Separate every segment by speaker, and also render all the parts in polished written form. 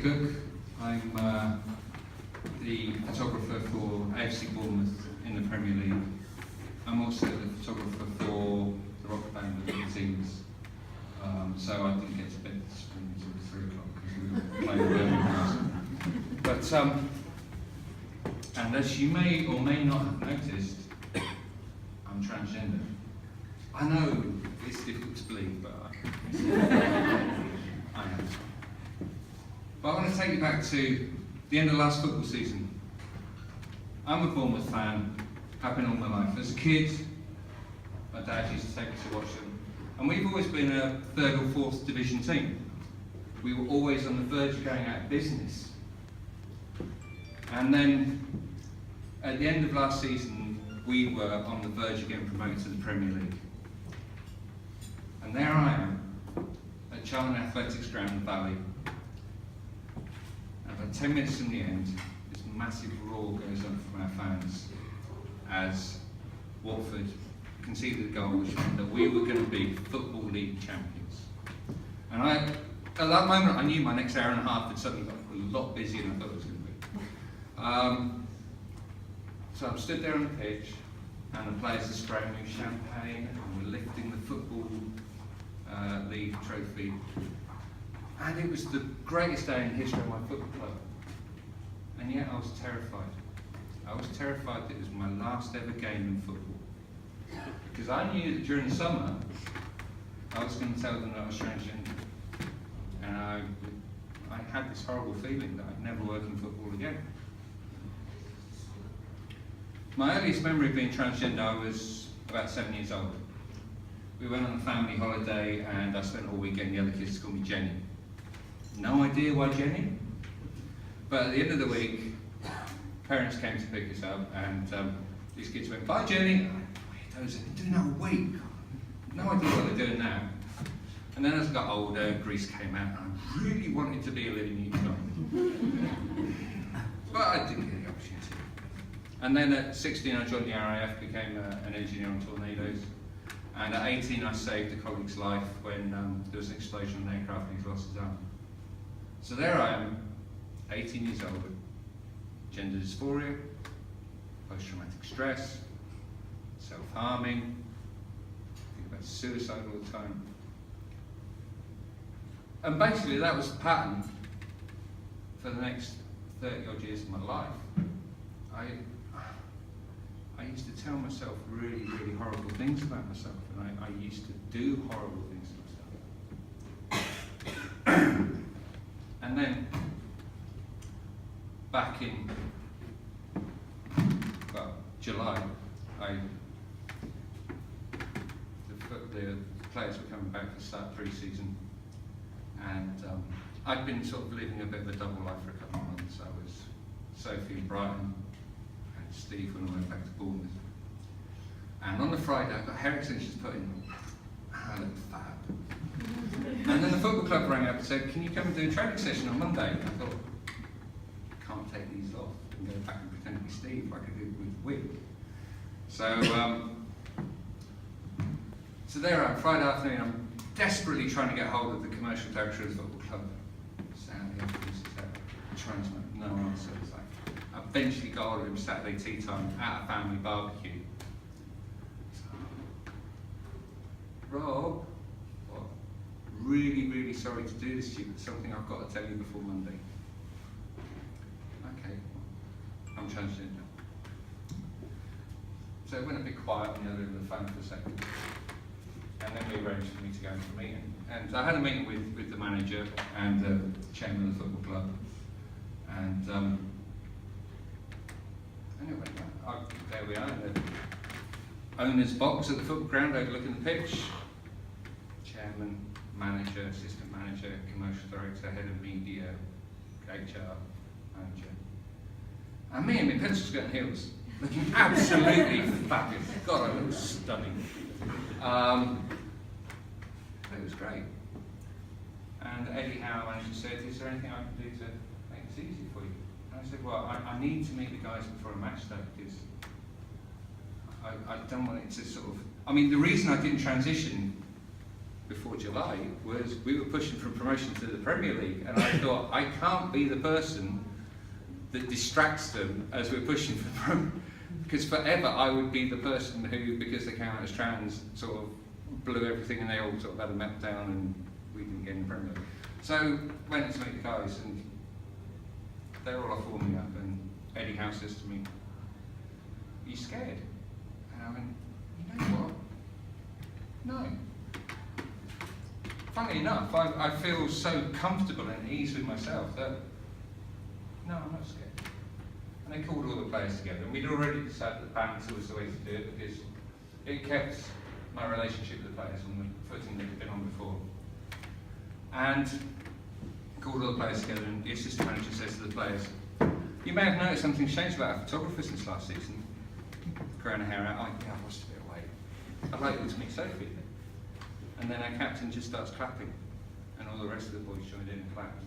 Speaker 1: Cook. I'm the photographer for AFC Bournemouth in the Premier League. I'm also the photographer for the rock band with the teams. So I didn't get to bed this morning until 3 o'clock because we were playing Birmingham. But and as you may or may not have noticed, I'm transgender. I know it's difficult to believe, but I am. But I want to take you back to the end of last football season. I'm a Bournemouth fan, have been all my life. As a kid, my dad used to take me to watch them. And we've always been a 3rd or 4th division team. We were always on the verge of going out of business. And then, at the end of last season, we were on the verge of getting promoted to the Premier League. And there I am, at Charlton Athletics Ground in the Valley. And about 10 minutes from the end, this massive roar goes up from our fans as Watford conceded a goal which meant that we were going to be Football League champions. And at that moment I knew my next hour and a half had suddenly got a lot busier than I thought it was going to be. So I'm stood there on the pitch and the players are spraying me with champagne and we're lifting the Football League trophy. And it was the greatest day in the history of my football club. And yet I was terrified. I was terrified that it was my last ever game in football. Because I knew that during the summer, I was going to tell them that I was transgender. And I had this horrible feeling that I'd never work in football again. My earliest memory of being transgender, I was about 7 years old. We went on a family holiday and I spent all weekend, the other kids called me Jenny. No idea why Jenny, but at the end of the week, parents came to pick us up and these kids went, "Bye Jenny." Those have been doing that all week. No idea what they're doing now. And then as I got older, Greece came out and I really wanted to be a living unicorn. But I didn't get the opportunity. And then at 16 I joined the RAF, became an engineer on tornadoes. And at 18 I saved a colleague's life when there was an explosion on an aircraft and he lost his arm. So there I am, 18 years old, gender dysphoria, post-traumatic stress, self-harming, think about suicide all the time. And basically that was the pattern for the next 30 odd years of my life. I used to tell myself really, really horrible things about myself, and I used to do horrible things to myself. And then, back in, July, the players were coming back to start pre-season, and I'd been sort of living a bit of a double life for a couple of months. I was Sophie in Brighton, and Steve when I went back to Bournemouth. And on the Friday, I got hair extensions put in. I looked fab. And then the football club rang up and said, "Can you come and do a training session on Monday?" And I thought, I can't take these off and go back and pretend to be Steve like I did with Wig. So there I am, Friday afternoon, I'm desperately trying to get hold of the commercial director of the football club. Sat in the office, trying to make no answer. It's like, I eventually got hold of him Saturday tea time at a family barbecue. Rob, what? Really, really sorry to do this to you, but something I've got to tell you before Monday. Okay, I'm transgender. So it went a bit quiet on the other end of the phone for a second. And then we arranged for me to go into a meeting. And I had a meeting with the manager and the chairman of the football club. And anyway, there we are in the owner's box at the football ground overlooking the pitch. Chairman, manager, assistant manager, commercial director, head of media, HR manager. And me in my pencil skirt and heels, looking absolutely fabulous. God, I look stunning. It was great. And Eddie Howe manager said, "Is there anything I can do to make this easy for you?" And I said, "Well, I need to meet the guys before a match day because I don't want it to sort of..." I mean, the reason I didn't transition before July was we were pushing for promotion to the Premier League, and I thought, I can't be the person that distracts them as we're pushing for promotion, because forever I would be the person who, because they came out as trans, sort of blew everything and they all sort of had a meltdown and we didn't get in the Premier League. So went to meet the guys and they were all off warming up, and Eddie Howe says to me, "Are you scared?" And I went, "You know what? No." Funnily enough, I feel so comfortable and at ease with myself that, no, I'm not scared. And they called all the players together, and we'd already decided that banter was the way to do it because it kept my relationship with the players on the footing that had been on before. And called all the players together, and the assistant manager says to the players, "You may have noticed something's changed about our photographer since last season." Growing her hair out, I've lost a bit of weight. I'd like you to meet Sophie. And then our captain just starts clapping, and all the rest of the boys joined in and clapped.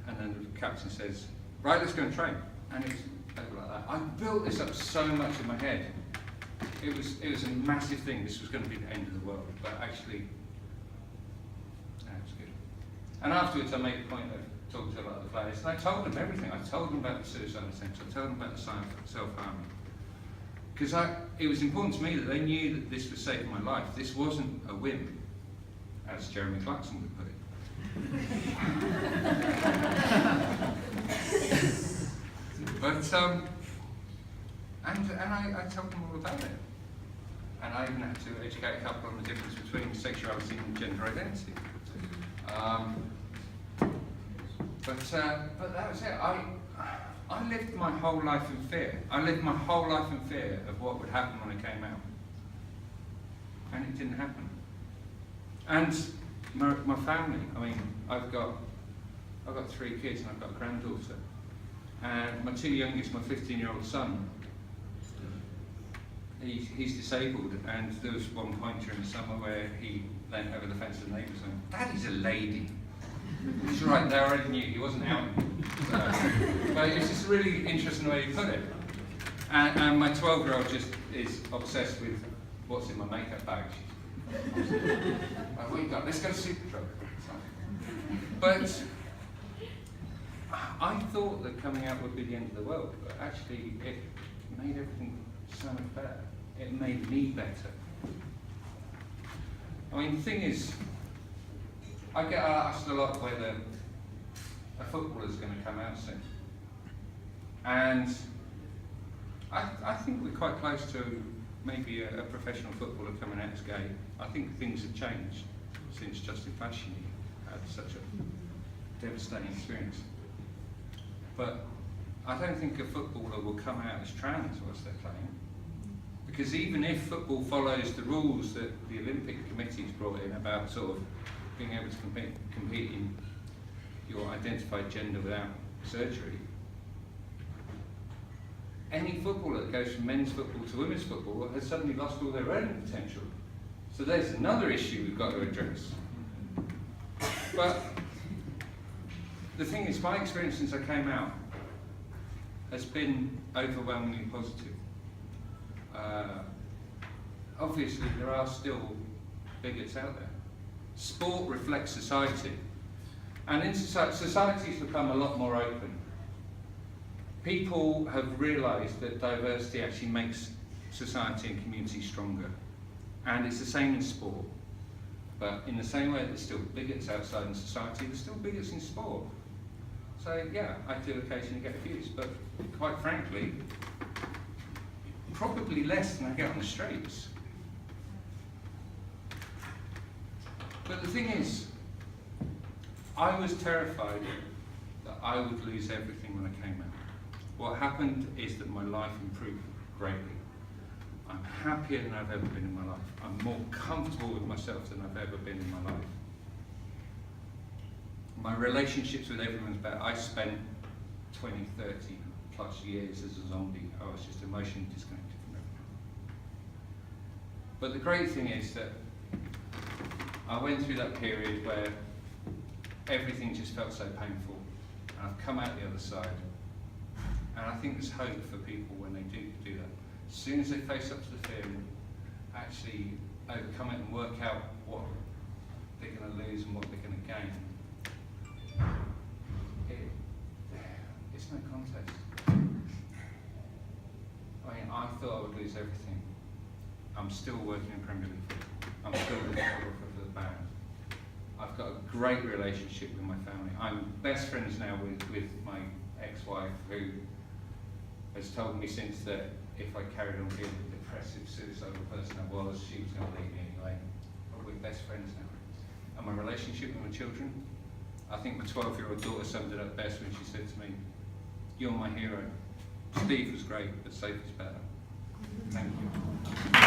Speaker 1: And then the captain says, "Right, let's go and train." And it's over like that. I built this up so much in my head. It was a massive thing. This was going to be the end of the world, but actually, no, it was good. And afterwards, I made a point of talking to a lot of the players, and I told them everything. I told them about the suicide attempt. I told them about the self-harm. Because it was important to me that they knew that this was saving my life. This wasn't a whim, as Jeremy Clarkson would put it. But, and I told them all about it. And I even had to educate a couple on the difference between sexuality and gender identity. But that was it. I lived my whole life in fear. I lived my whole life in fear of what would happen when I came out. And it didn't happen. And my family, I mean, I've got 3 kids and I've got a granddaughter. And my 2 youngest, my 15-year-old son, he's disabled, and there was one point during the summer where he leant over the fence to the neighbours and went, "Daddy's a lady." It's right, they already knew, he wasn't out. But it's just a really interesting way you put it. And my 12-year-old just is obsessed with what's in my makeup bag. What you got? Let's go to Superdrug. But I thought that coming out would be the end of the world, but actually it made everything so much better. It made me better. I mean, the thing is, I get asked a lot whether a footballer's going to come out soon. And I think we're quite close to maybe a professional footballer coming out as gay. I think things have changed since Justin Fashanu had such a devastating experience. But I don't think a footballer will come out as trans whilst they're playing. Because even if football follows the rules that the Olympic Committee's brought in about sort of being able to compete in your identified gender without surgery, any footballer that goes from men's football to women's football has suddenly lost all their own potential. So there's another issue we've got to address. But the thing is, my experience since I came out has been overwhelmingly positive. Obviously, there are still bigots out there. Sport reflects society. And in society's become a lot more open. People have realised that diversity actually makes society and community stronger. And it's the same in sport. But in the same way that there's still bigots outside in society, there's still bigots in sport. So yeah, I do occasionally get abused, but quite frankly, probably less than I get on the streets. But the thing is, I was terrified that I would lose everything when I came out. What happened is that my life improved greatly. I'm happier than I've ever been in my life. I'm more comfortable with myself than I've ever been in my life. My relationships with everyone's better. I spent 20, 30 plus years as a zombie. I was just emotionally disconnected from everything. But the great thing is that I went through that period where everything just felt so painful. And I've come out the other side. And I think there's hope for people when they do that. As soon as they face up to the fear and actually overcome it and work out what they're going to lose and what they're going to gain. It's no contest. I mean, I thought I would lose everything. I'm still working in Premier League football. I'm still the photographer for the band. I've got a great relationship with my family. I'm best friends now with my ex-wife, who has told me since that if I carried on being the depressive, suicidal person I was, she was going to leave me anyway. But we're best friends now. And my relationship with my children, I think my 12-year-old daughter summed it up best when she said to me, "You're my hero. Steve was great, but Sophie's better." Thank you.